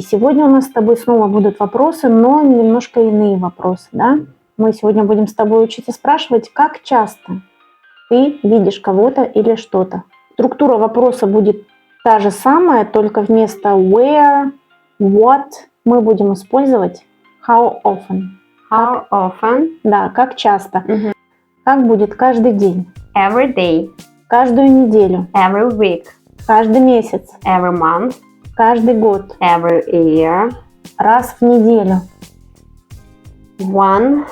сегодня у нас с тобой снова будут вопросы, но немножко иные вопросы, да? Мы сегодня будем с тобой учиться спрашивать, как часто ты видишь кого-то или что-то. Структура вопроса будет та же самая, только вместо where, what мы будем использовать how often. How often? Да, как часто. Как будет каждый день. Every day. Каждую неделю. Every week. Каждый месяц. Every month. Каждый год. Every year. Раз в неделю. One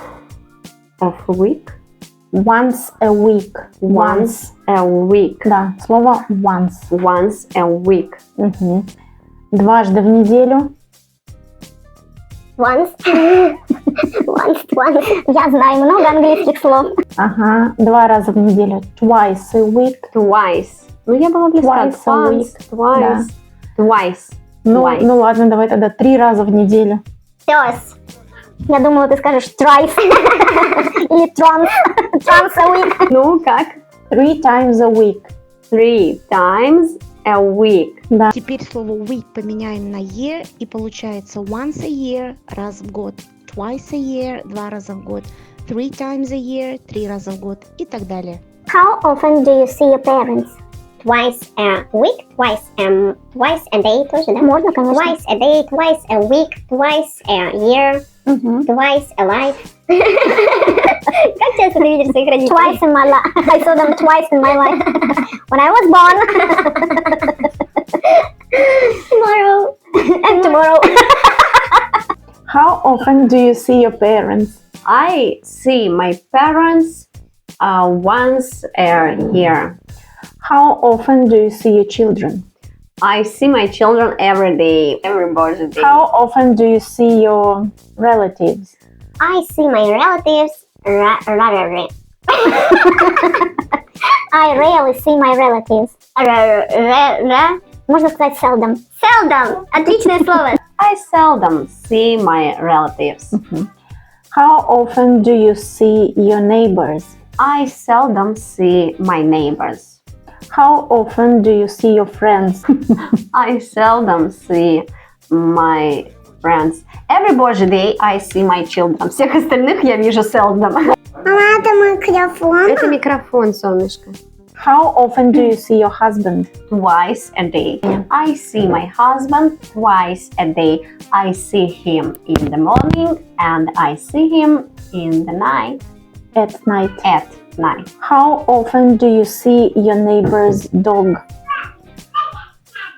of a week. Once a week. Once a week. Да, слово once. Once a week. Дважды в неделю. Once. Once. Я знаю много английских слов. Ага, 2 раза в неделю. Twice a week. Twice. Ну, я была близка. Twice a week. Twice. Да. Twice. Ну ладно, давай тогда 3 раза в неделю. Twice. Я думала, ты скажешь twice. Или trans a week. Ну, как? 3 times a week. 3 times a week. Да. Теперь слово week поменяем на year, и получается once a year, раз в год, twice a year, 2 раза в год, 3 times a year, 3 раза в год и так далее. How often do you see your parents? Twice a week, twice a day тоже, да? Можно, конечно. Twice a day, twice a week, twice a year, twice a life. Как часто ты видишь своих родителей? Twice in my life. I saw them twice in my life. When I was born. Tomorrow. And tomorrow. How often do you see your parents? I see my parents once a year. How often do you see your children? I see my children every day, every birthday. How often do you see your relatives? I see my relatives rarely. I rarely see my relatives. Можно сказать seldom. Seldom. Отличное слово. I seldom see my relatives. How often do you see your neighbors? I seldom see my neighbors. How often do you see your friends? I seldom see my friends. Every birthday I see my children. Всех остальных я вижу seldom. Это микрофон. Это микрофон, солнышко. How often do you see your husband? Twice a day. I see my husband twice a day. I see him in the morning and I see him in the night. At night. At night. How often do you see your neighbor's dog?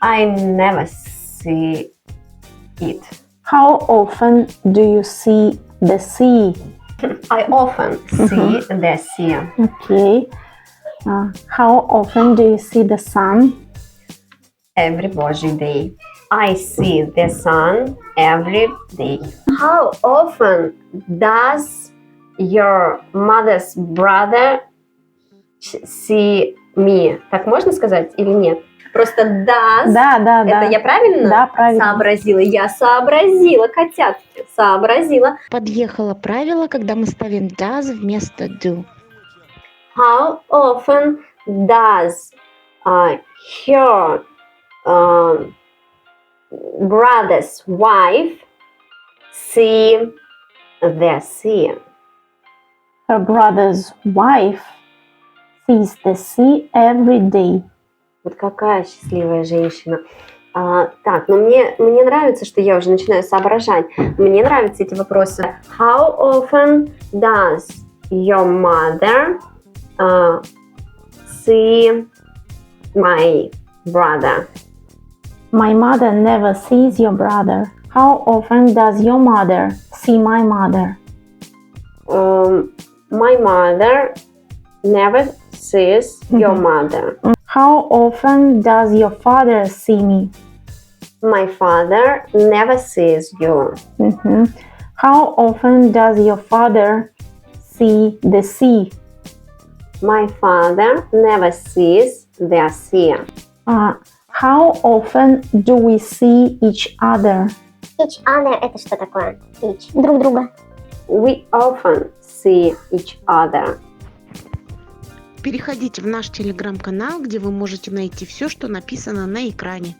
I never see it. How often do you see the sea? I often see the sea. Okay. How often do you see the sun? Every birthday. I see the sun every day. How often does your mother's brother see me? Так можно сказать или нет? Просто does. Да. Это я правильно? Да, правильно. Сообразила. Я сообразила, котятки. Сообразила. Подъехало правило, когда мы ставим does вместо do. How often does her brother's wife see the sea? Her brother's wife sees the sea every day. Вот какая счастливая женщина. Так, ну мне нравится, что я уже начинаю соображать. Мне нравятся эти вопросы. How often does your mother see my brother? My mother never sees your brother. How often does your mother see my mother? My mother never sees your mother. How often does your father see me? My father never sees you. How often does your father see the sea? My father never sees the sea. How often do we see each other? Each other это что такое? Each. Друг друга. We often see each other. Переходите в наш телеграм-канал, где вы можете найти все, что написано на экране.